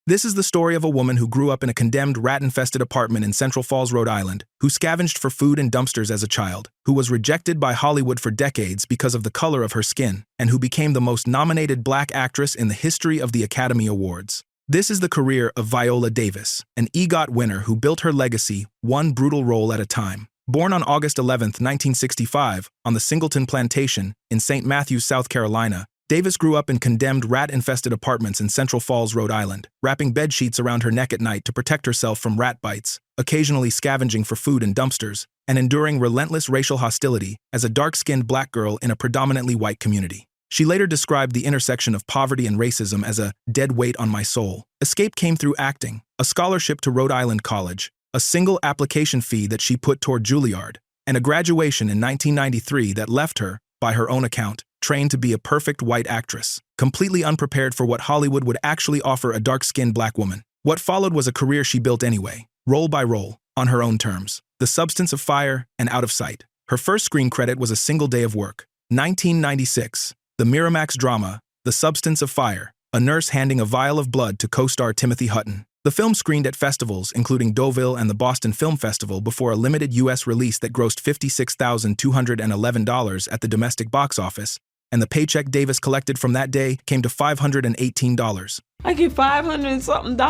This is the story of a woman who grew up in a condemned rat-infested apartment in Central Falls, Rhode Island, who scavenged for food in dumpsters as a child, who was rejected by Hollywood for decades because of the color of her skin, and who became the most nominated black actress in the history of the Academy Awards. This is the career of Viola Davis, an EGOT winner who built her legacy one brutal role at a time. Born on August 11, 1965, on the Singleton Plantation in St. Matthews, South Carolina, Davis grew up in condemned rat-infested apartments in Central Falls, Rhode Island, wrapping bedsheets around her neck at night to protect herself from rat bites, occasionally scavenging for food in dumpsters, and enduring relentless racial hostility as a dark-skinned black girl in a predominantly white community. She later described the intersection of poverty and racism as a dead weight on my soul. Escape came through acting, a scholarship to Rhode Island College, a single application fee that she put toward Juilliard, and a graduation in 1993 that left her, by her own account, trained to be a perfect white actress, completely unprepared for what Hollywood would actually offer a dark-skinned black woman. What followed was a career she built anyway, role by role, on her own terms. The Substance of Fire and Out of Sight. Her first screen credit was A Single Day of Work. 1996, the Miramax drama, The Substance of Fire, a nurse handing a vial of blood to co-star Timothy Hutton. The film screened at festivals, including Deauville and the Boston Film Festival, before a limited U.S. release that grossed $56,211 at the domestic box office, and the paycheck Davis collected from that day came to $518. I get $500 and something,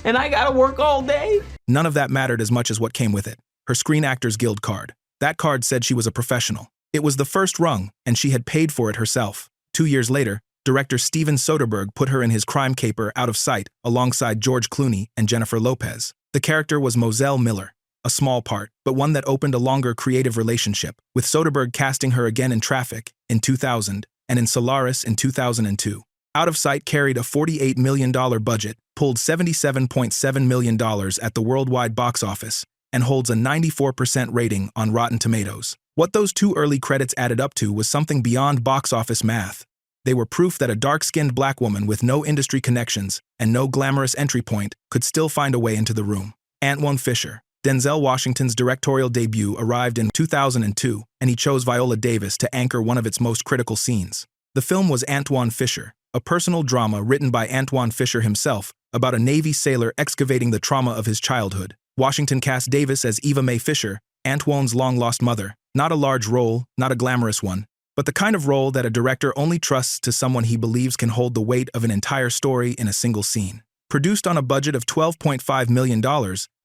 and I gotta work all day? None of that mattered as much as what came with it. Her Screen Actors Guild card. That card said she was a professional. It was the first rung, and she had paid for it herself. 2 years later, director Steven Soderbergh put her in his crime caper Out of Sight alongside George Clooney and Jennifer Lopez. The character was Moselle Miller, a small part, but one that opened a longer creative relationship, with Soderbergh casting her again in Traffic in 2000 and in Solaris in 2002. Out of Sight carried a $48 million budget, pulled $77.7 million at the worldwide box office, and holds a 94% rating on Rotten Tomatoes. What those two early credits added up to was something beyond box office math. They were proof that a dark-skinned black woman with no industry connections and no glamorous entry point could still find a way into the room. Antwone Fisher. Denzel Washington's directorial debut arrived in 2002, and he chose Viola Davis to anchor one of its most critical scenes. The film was Antwone Fisher, a personal drama written by Antwone Fisher himself about a Navy sailor excavating the trauma of his childhood. Washington cast Davis as Eva Mae Fisher, Antwone's long-lost mother. Not a large role, not a glamorous one, but the kind of role that a director only trusts to someone he believes can hold the weight of an entire story in a single scene. Produced on a budget of $12.5 million,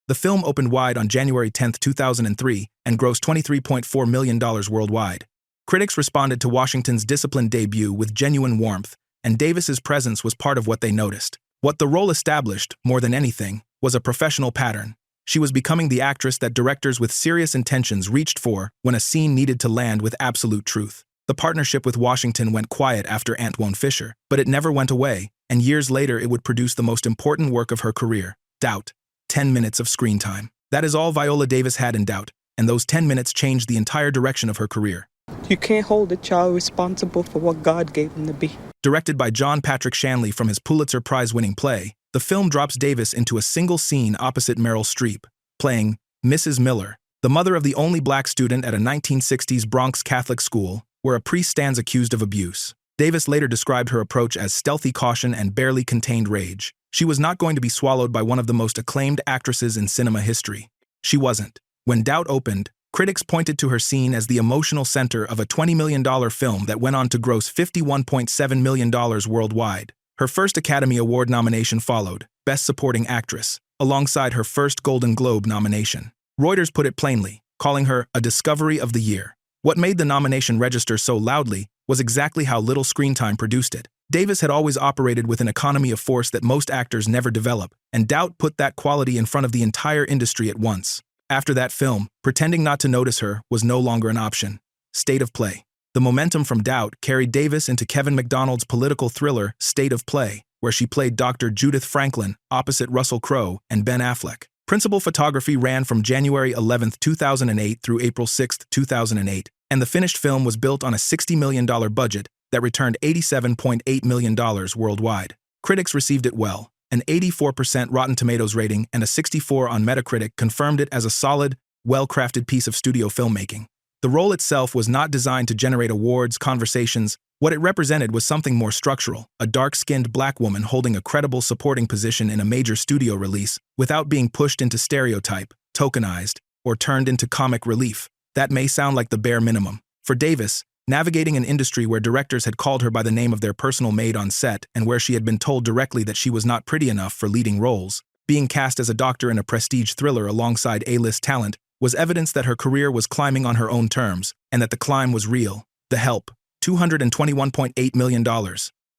the film opened wide on January 10, 2003, and grossed $23.4 million worldwide. Critics responded to Washington's disciplined debut with genuine warmth, and Davis's presence was part of what they noticed. What the role established, more than anything, was a professional pattern. She was becoming the actress that directors with serious intentions reached for when a scene needed to land with absolute truth. The partnership with Washington went quiet after Antwone Fisher, but it never went away, and years later it would produce the most important work of her career, Doubt. 10 minutes of screen time. That is all Viola Davis had in Doubt, and those 10 minutes changed the entire direction of her career. You can't hold a child responsible for what God gave him to be. Directed by John Patrick Shanley from his Pulitzer Prize-winning play, the film drops Davis into a single scene opposite Meryl Streep, playing Mrs. Miller, the mother of the only black student at a 1960s Bronx Catholic school, where a priest stands accused of abuse. Davis later described her approach as stealthy caution and barely contained rage. She was not going to be swallowed by one of the most acclaimed actresses in cinema history. She wasn't. When Doubt opened, critics pointed to her scene as the emotional center of a $20 million film that went on to gross $51.7 million worldwide. Her first Academy Award nomination followed, Best Supporting Actress, alongside her first Golden Globe nomination. Reuters put it plainly, calling her a discovery of the year. What made the nomination register so loudly was exactly how little screen time produced it. Davis had always operated with an economy of force that most actors never develop, and Doubt put that quality in front of the entire industry at once. After that film, pretending not to notice her was no longer an option. State of Play. The momentum from Doubt carried Davis into Kevin McDonald's political thriller State of Play, where she played Dr. Judith Franklin opposite Russell Crowe and Ben Affleck. Principal photography ran from January 11, 2008 through April 6, 2008, and the finished film was built on a $60 million budget that returned $87.8 million worldwide. Critics received it well. An 84% Rotten Tomatoes rating and a 64 on Metacritic confirmed it as a solid, well-crafted piece of studio filmmaking. The role itself was not designed to generate awards, conversations, What it represented was something more structural, a dark-skinned black woman holding a credible supporting position in a major studio release without being pushed into stereotype, tokenized, or turned into comic relief. That may sound like the bare minimum. For Davis, navigating an industry where directors had called her by the name of their personal maid on set and where she had been told directly that she was not pretty enough for leading roles, being cast as a doctor in a prestige thriller alongside A-list talent was evidence that her career was climbing on her own terms and that the climb was real. The Help, $221.8 million.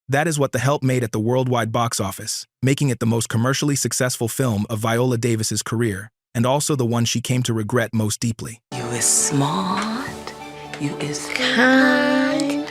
That is what The Help made at the worldwide box office, making it the most commercially successful film of Viola Davis's career, and also the one she came to regret most deeply. You is smart, you is kind,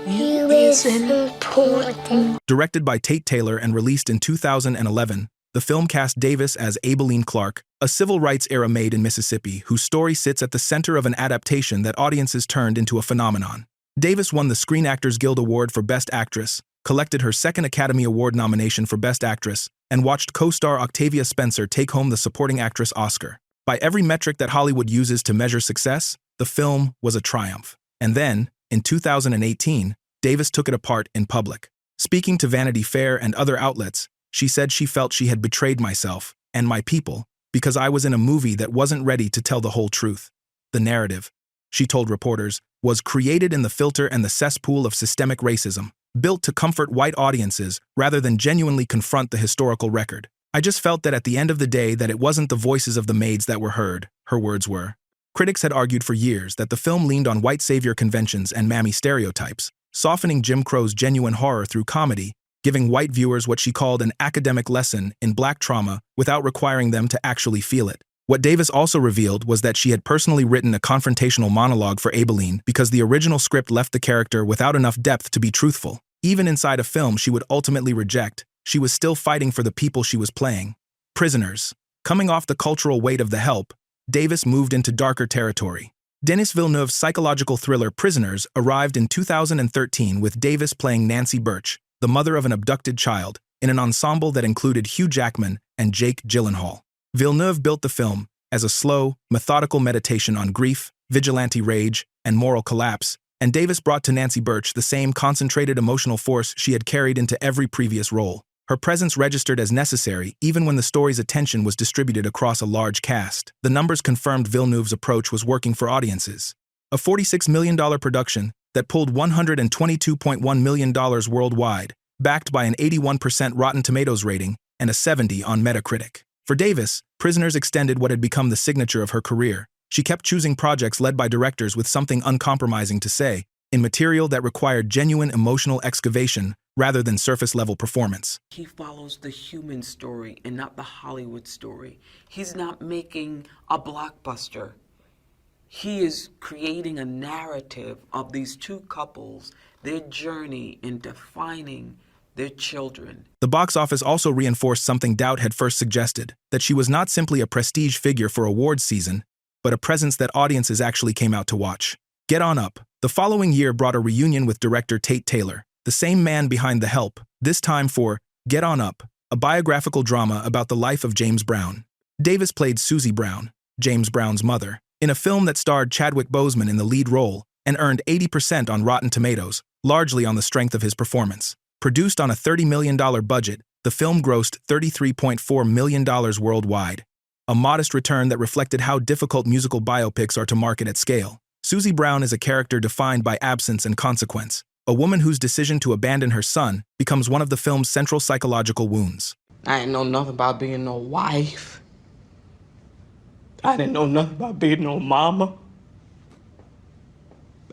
you is important. Directed by Tate Taylor and released in 2011, the film cast Davis as Abilene Clark, a civil rights-era maid in Mississippi whose story sits at the center of an adaptation that audiences turned into a phenomenon. Davis won the Screen Actors Guild Award for Best Actress, collected her second Academy Award nomination for Best Actress, and watched co-star Octavia Spencer take home the Supporting Actress Oscar. By every metric that Hollywood uses to measure success, the film was a triumph. And then, in 2018, Davis took it apart in public. Speaking to Vanity Fair and other outlets, she said she felt she had betrayed myself and my people because I was in a movie that wasn't ready to tell the whole truth. The narrative, she told reporters, was created in the filter and the cesspool of systemic racism, built to comfort white audiences rather than genuinely confront the historical record. I just felt that at the end of the day that it wasn't the voices of the maids that were heard, her words were. Critics had argued for years that the film leaned on white savior conventions and mammy stereotypes, softening Jim Crow's genuine horror through comedy, giving white viewers what she called an academic lesson in black trauma without requiring them to actually feel it. What Davis also revealed was that she had personally written a confrontational monologue for Abilene because the original script left the character without enough depth to be truthful. Even inside a film she would ultimately reject, she was still fighting for the people she was playing. Prisoners. Coming off the cultural weight of The Help, Davis moved into darker territory. Denis Villeneuve's psychological thriller Prisoners arrived in 2013 with Davis playing Nancy Birch, the mother of an abducted child, in an ensemble that included Hugh Jackman and Jake Gyllenhaal. Villeneuve built the film as a slow, methodical meditation on grief, vigilante rage, and moral collapse, and Davis brought to Nancy Birch the same concentrated emotional force she had carried into every previous role. Her presence registered as necessary even when the story's attention was distributed across a large cast. The numbers confirmed Villeneuve's approach was working for audiences. A $46 million production that pulled $122.1 million worldwide, backed by an 81% Rotten Tomatoes rating and a 70 on Metacritic. For Davis, Prisoners extended what had become the signature of her career. She kept choosing projects led by directors with something uncompromising to say, in material that required genuine emotional excavation rather than surface-level performance. He follows the human story and not the Hollywood story. He's not making a blockbuster. He is creating a narrative of these two couples, their journey in defining their children. The box office also reinforced something Doubt had first suggested, that she was not simply a prestige figure for awards season, but a presence that audiences actually came out to watch. Get On Up. The following year brought a reunion with director Tate Taylor, the same man behind The Help, this time for Get On Up, a biographical drama about the life of James Brown. Davis played Susie Brown, James Brown's mother, in a film that starred Chadwick Boseman in the lead role and earned 80% on Rotten Tomatoes, largely on the strength of his performance. Produced on a $30 million budget, the film grossed $33.4 million worldwide, a modest return that reflected how difficult musical biopics are to market at scale. Susie Brown is a character defined by absence and consequence, a woman whose decision to abandon her son becomes one of the film's central psychological wounds. I ain't know nothing about being no wife. I didn't know nothing about being no mama.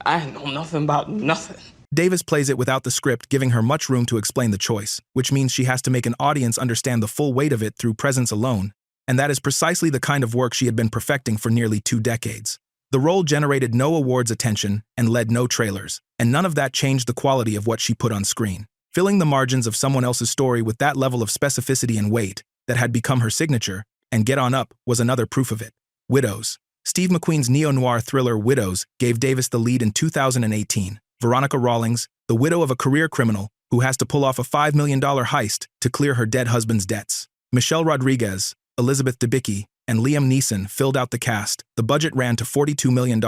I didn't know nothing about nothing. Davis plays it without the script, giving her much room to explain the choice, which means she has to make an audience understand the full weight of it through presence alone, and that is precisely the kind of work she had been perfecting for nearly 2 decades. The role generated no awards attention and led no trailers, and none of that changed the quality of what she put on screen. Filling the margins of someone else's story with that level of specificity and weight that had become her signature, and Get On Up was another proof of it. Widows. Steve McQueen's neo-noir thriller Widows gave Davis the lead in 2018. Veronica Rawlings, the widow of a career criminal who has to pull off a $5 million heist to clear her dead husband's debts. Michelle Rodriguez, Elizabeth Debicki, and Liam Neeson filled out the cast. The budget ran to $42 million,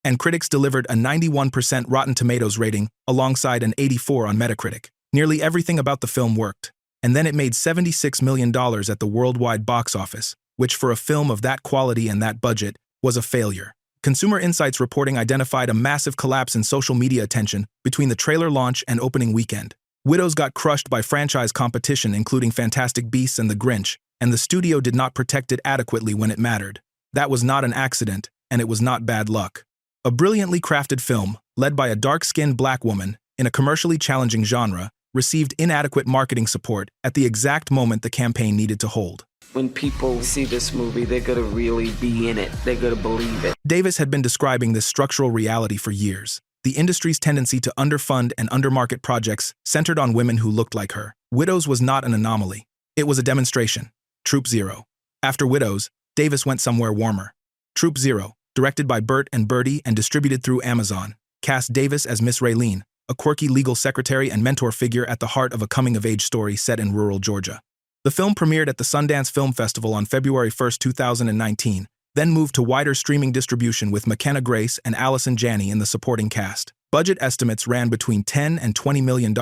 and critics delivered a 91% Rotten Tomatoes rating alongside an 84 on Metacritic. Nearly everything about the film worked, and then it made $76 million at the worldwide box office, which for a film of that quality and that budget was a failure. Consumer Insights reporting identified a massive collapse in social media attention between the trailer launch and opening weekend. Widows got crushed by franchise competition including Fantastic Beasts and The Grinch, and the studio did not protect it adequately when it mattered. That was not an accident, and it was not bad luck. A brilliantly crafted film, led by a dark-skinned black woman in a commercially challenging genre, received inadequate marketing support at the exact moment the campaign needed to hold. When people see this movie, they're going to really be in it. They're going to believe it. Davis had been describing this structural reality for years. The industry's tendency to underfund and undermarket projects centered on women who looked like her. Widows was not an anomaly. It was a demonstration. Troop Zero. After Widows, Davis went somewhere warmer. Troop Zero, directed by Bert and Bertie and distributed through Amazon, cast Davis as Miss Rainey, a quirky legal secretary and mentor figure at the heart of a coming-of-age story set in rural Georgia. The film premiered at the Sundance Film Festival on February 1, 2019, then moved to wider streaming distribution with McKenna Grace and Allison Janney in the supporting cast. Budget estimates ran between $10 and $20 million,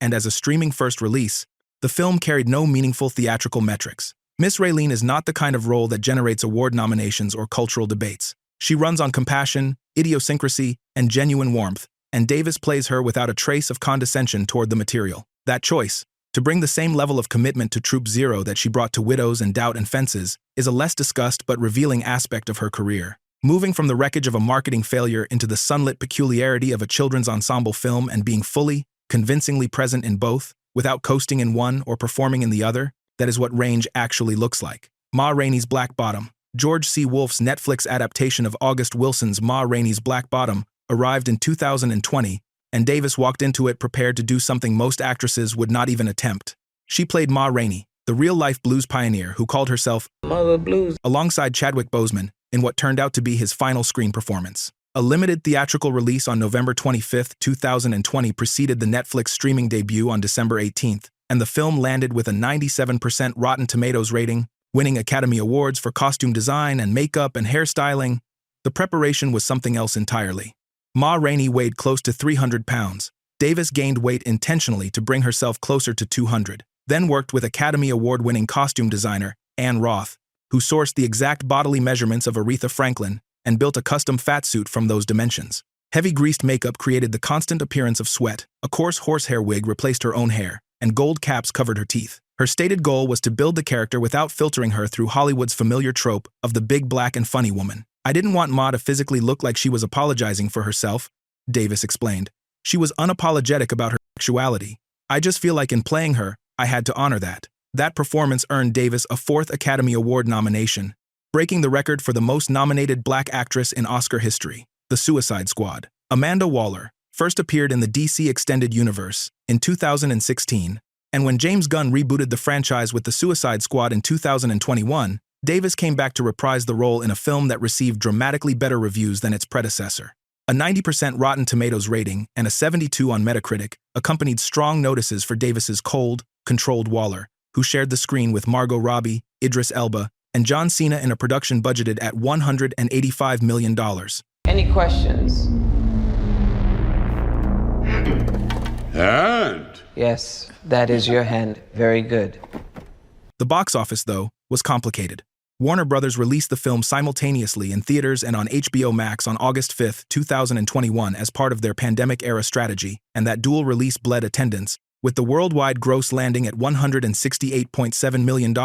and as a streaming-first release, the film carried no meaningful theatrical metrics. Miss Rainey is not the kind of role that generates award nominations or cultural debates. She runs on compassion, idiosyncrasy, and genuine warmth, and Davis plays her without a trace of condescension toward the material. That choice, to bring the same level of commitment to Troop Zero that she brought to Widows and Doubt and Fences, is a less discussed but revealing aspect of her career. Moving from the wreckage of a marketing failure into the sunlit peculiarity of a children's ensemble film and being fully, convincingly present in both, without coasting in one or performing in the other, that is what range actually looks like. Ma Rainey's Black Bottom. George C. Wolfe's Netflix adaptation of August Wilson's Ma Rainey's Black Bottom arrived in 2020, and Davis walked into it prepared to do something most actresses would not even attempt. She played Ma Rainey, the real-life blues pioneer who called herself Mother Blues, alongside Chadwick Boseman in what turned out to be his final screen performance. A limited theatrical release on November 25, 2020 preceded the Netflix streaming debut on December 18th, and the film landed with a 97% Rotten Tomatoes rating, winning Academy Awards for costume design and makeup and hairstyling. The preparation was something else entirely. Ma Rainey weighed close to 300 pounds. Davis gained weight intentionally to bring herself closer to 200, then worked with Academy Award-winning costume designer Ann Roth, who sourced the exact bodily measurements of Aretha Franklin and built a custom fat suit from those dimensions. Heavy greased makeup created the constant appearance of sweat, a coarse horsehair wig replaced her own hair, and gold caps covered her teeth. Her stated goal was to build the character without filtering her through Hollywood's familiar trope of the big black and funny woman. I didn't want Ma to physically look like she was apologizing for herself, Davis explained. She was unapologetic about her sexuality. I just feel like in playing her, I had to honor that. That performance earned Davis a 4th Academy Award nomination, breaking the record for the most nominated black actress in Oscar history, The Suicide Squad. Amanda Waller first appeared in the DC Extended Universe in 2016, and when James Gunn rebooted the franchise with The Suicide Squad in 2021, Davis came back to reprise the role in a film that received dramatically better reviews than its predecessor. A 90% Rotten Tomatoes rating and a 72 on Metacritic accompanied strong notices for Davis's cold, controlled Waller, who shared the screen with Margot Robbie, Idris Elba, and John Cena in a production budgeted at $185 million. Any questions? And? Yes, that is your hand. Very good. The box office, though, was complicated. Warner Brothers released the film simultaneously in theaters and on HBO Max on August 5, 2021 as part of their pandemic-era strategy, and that dual release bled attendance, with the worldwide gross landing at $168.7 million,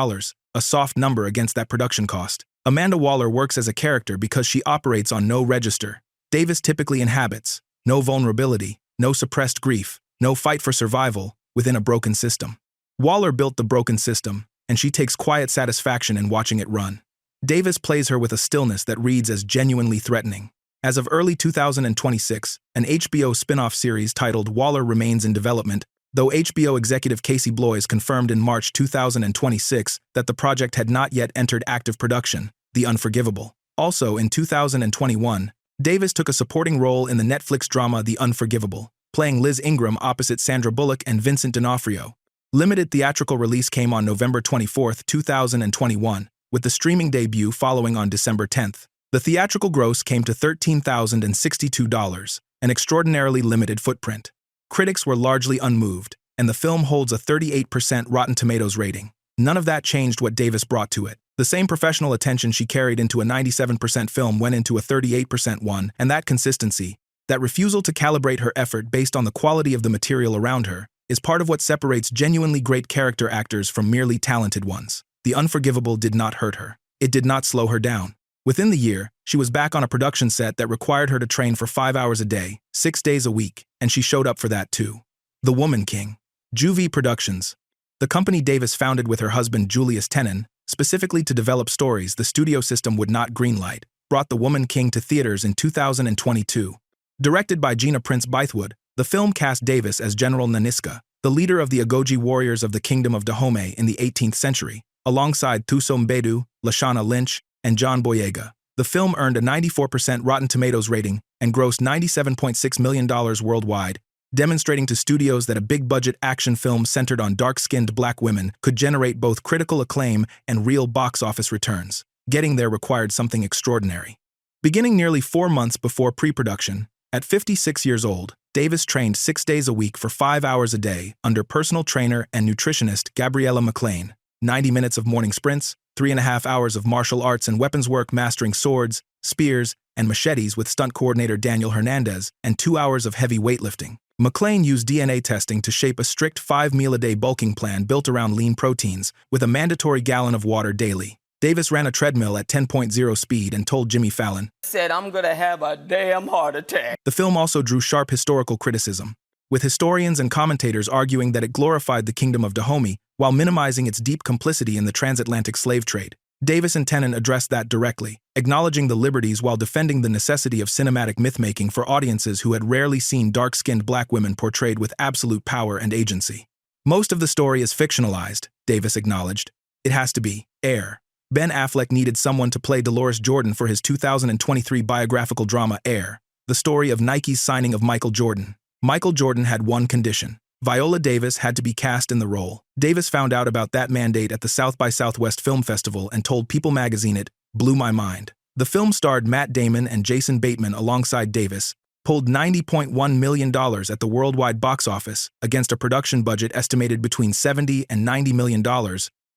a soft number against that production cost. Amanda Waller works as a character because she operates on no register. Davis typically inhabits no vulnerability, no suppressed grief, no fight for survival within a broken system. Waller built the broken system, and she takes quiet satisfaction in watching it run. Davis plays her with a stillness that reads as genuinely threatening. As of early 2026, an HBO spin-off series titled Waller remains in development, though HBO executive Casey Bloys confirmed in March 2026 that the project had not yet entered active production, The Unforgivable. Also, in 2021, Davis took a supporting role in the Netflix drama The Unforgivable, playing Liz Ingram opposite Sandra Bullock and Vincent D'Onofrio. Limited theatrical release came on November 24, 2021, with the streaming debut following on December 10th. The theatrical gross came to $13,062, an extraordinarily limited footprint. Critics were largely unmoved, and the film holds a 38% Rotten Tomatoes rating. None of that changed what Davis brought to it. The same professional attention she carried into a 97% film went into a 38% one, and that consistency, that refusal to calibrate her effort based on the quality of the material around her, is part of what separates genuinely great character actors from merely talented ones. The unforgivable did not hurt her. It did not slow her down. Within the year, she was back on a production set that required her to train for 5 hours a day, 6 days a week, and she showed up for that too. The Woman King. Juvie Productions. The company Davis founded with her husband Julius Tenon, specifically to develop stories the studio system would not greenlight, brought The Woman King to theaters in 2022. Directed by Gina Prince Bythewood, the film cast Davis as General Nanisca, the leader of the Agoji warriors of the Kingdom of Dahomey in the 18th century, alongside Thuso Mbedu, Lashana Lynch, and John Boyega. The film earned a 94% Rotten Tomatoes rating and grossed $97.6 million worldwide, demonstrating to studios that a big-budget action film centered on dark-skinned black women could generate both critical acclaim and real box office returns. Getting there required something extraordinary. Beginning nearly 4 months before pre-production, at 56 years old, Davis trained 6 days a week for 5 hours a day under personal trainer and nutritionist Gabriella McLean, 90 minutes of morning sprints, 3.5 hours of martial arts and weapons work mastering swords, spears, and machetes with stunt coordinator Daniel Hernandez, and 2 hours of heavy weightlifting. McLean used DNA testing to shape a strict 5-meal-a-day bulking plan built around lean proteins, with a mandatory gallon of water daily. Davis ran a treadmill at 10.0 speed and told Jimmy Fallon, Said, I'm gonna have a damn heart attack. The film also drew sharp historical criticism, with historians and commentators arguing that it glorified the Kingdom of Dahomey while minimizing its deep complicity in the transatlantic slave trade. Davis and Tenon addressed that directly, acknowledging the liberties while defending the necessity of cinematic myth-making for audiences who had rarely seen dark-skinned black women portrayed with absolute power and agency. Most of the story is fictionalized, Davis acknowledged. It has to be. Air. Ben Affleck needed someone to play Dolores Jordan for his 2023 biographical drama Air, the story of Nike's signing of Michael Jordan. Michael Jordan had one condition. Viola Davis had to be cast in the role. Davis found out about that mandate at the South by Southwest Film Festival and told People magazine it blew my mind. The film starred Matt Damon and Jason Bateman alongside Davis, pulled $90.1 million at the worldwide box office against a production budget estimated between $70 and $90 million,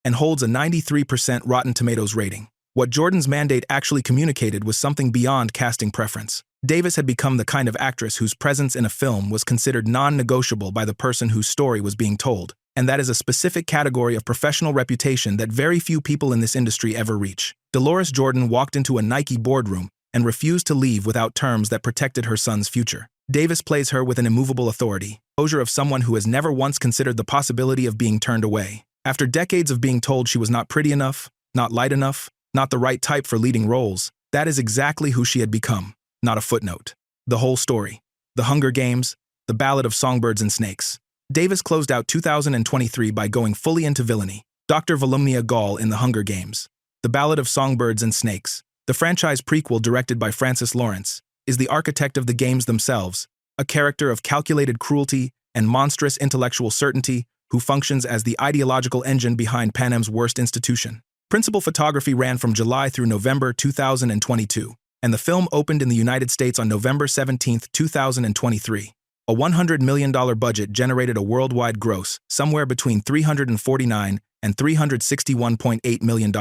and holds a 93% Rotten Tomatoes rating. What Jordan's mandate actually communicated was something beyond casting preference. Davis had become the kind of actress whose presence in a film was considered non-negotiable by the person whose story was being told, and that is a specific category of professional reputation that very few people in this industry ever reach. Dolores Jordan walked into a Nike boardroom and refused to leave without terms that protected her son's future. Davis plays her with an immovable authority, closure of someone who has never once considered the possibility of being turned away. After decades of being told she was not pretty enough, not light enough, not the right type for leading roles, that is exactly who she had become. Not a footnote. The whole story. The Hunger Games, the Ballad of Songbirds and Snakes. Davis closed out 2023 by going fully into Villainy. Dr. Volumnia Gaul in The Hunger Games. The Ballad of Songbirds and Snakes. The franchise prequel directed by Francis Lawrence is the architect of the games themselves, a character of calculated cruelty and monstrous intellectual certainty who functions as the ideological engine behind Panem's worst institution. Principal photography ran from July through November 2022. And the film opened in the United States on November 17, 2023. A $100 million budget generated a worldwide gross somewhere between $349 and $361.8 million,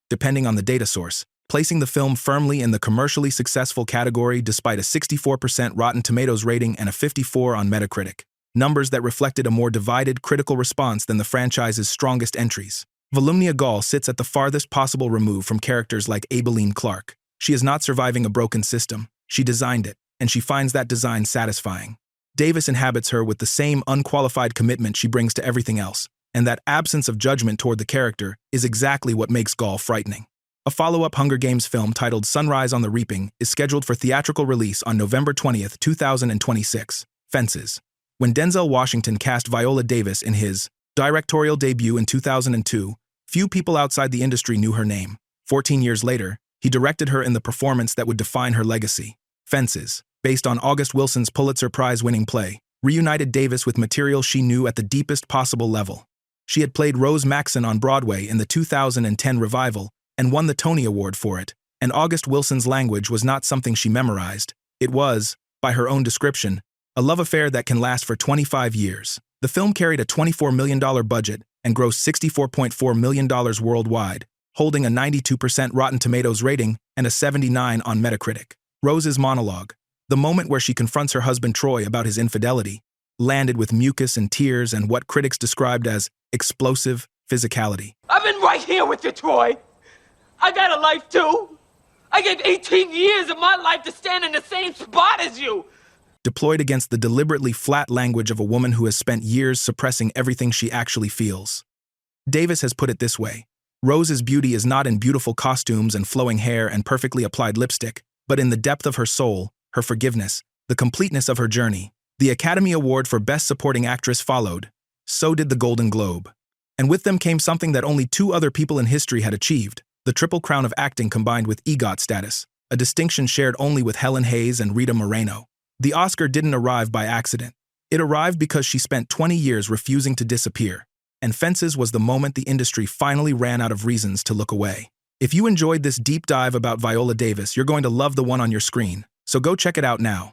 depending on the data source, placing the film firmly in the commercially successful category despite a 64% Rotten Tomatoes rating and a 54 on Metacritic, numbers that reflected a more divided critical response than the franchise's strongest entries. Volumnia Gaul sits at the farthest possible remove from characters like Aibileen Clark. She is not surviving a broken system. She designed it, and she finds that design satisfying. Davis inhabits her with the same unqualified commitment she brings to everything else, and that absence of judgment toward the character is exactly what makes Gaul frightening. A follow-up Hunger Games film titled Sunrise on the Reaping is scheduled for theatrical release on November 20, 2026. Fences. When Denzel Washington cast Viola Davis in his directorial debut in 2002, few people outside the industry knew her name. 14 years later, he directed her in the performance that would define her legacy. Fences, based on August Wilson's Pulitzer Prize-winning play, reunited Davis with material she knew at the deepest possible level. She had played Rose Maxon on Broadway in the 2010 revival and won the Tony Award for it, And August Wilson's language was not something she memorized. It was, by her own description, a love affair that can last for 25 years. The film carried a $24 million budget and grossed $64.4 million worldwide, holding a 92% Rotten Tomatoes rating and a 79 on Metacritic. Rose's monologue, the moment where she confronts her husband Troy about his infidelity, landed with mucus and tears and what critics described as explosive physicality. I've been right here with you, Troy. I got a life too. I gave 18 years of my life to stand in the same spot as you. Deployed against the deliberately flat language of a woman who has spent years suppressing everything she actually feels. Davis has put it this way: Rose's beauty is not in beautiful costumes and flowing hair and perfectly applied lipstick, but in the depth of her soul, her forgiveness, the completeness of her journey. The Academy Award for Best Supporting Actress followed. So did the Golden Globe. And with them came something that only two other people in history had achieved: the Triple Crown of acting combined with EGOT status, a distinction shared only with Helen Hayes and Rita Moreno. The Oscar didn't arrive by accident. It arrived because she spent 20 years refusing to disappear, and Fences was the moment the industry finally ran out of reasons to look away. If you enjoyed this deep dive about Viola Davis, you're going to love the one on your screen, so go check it out now.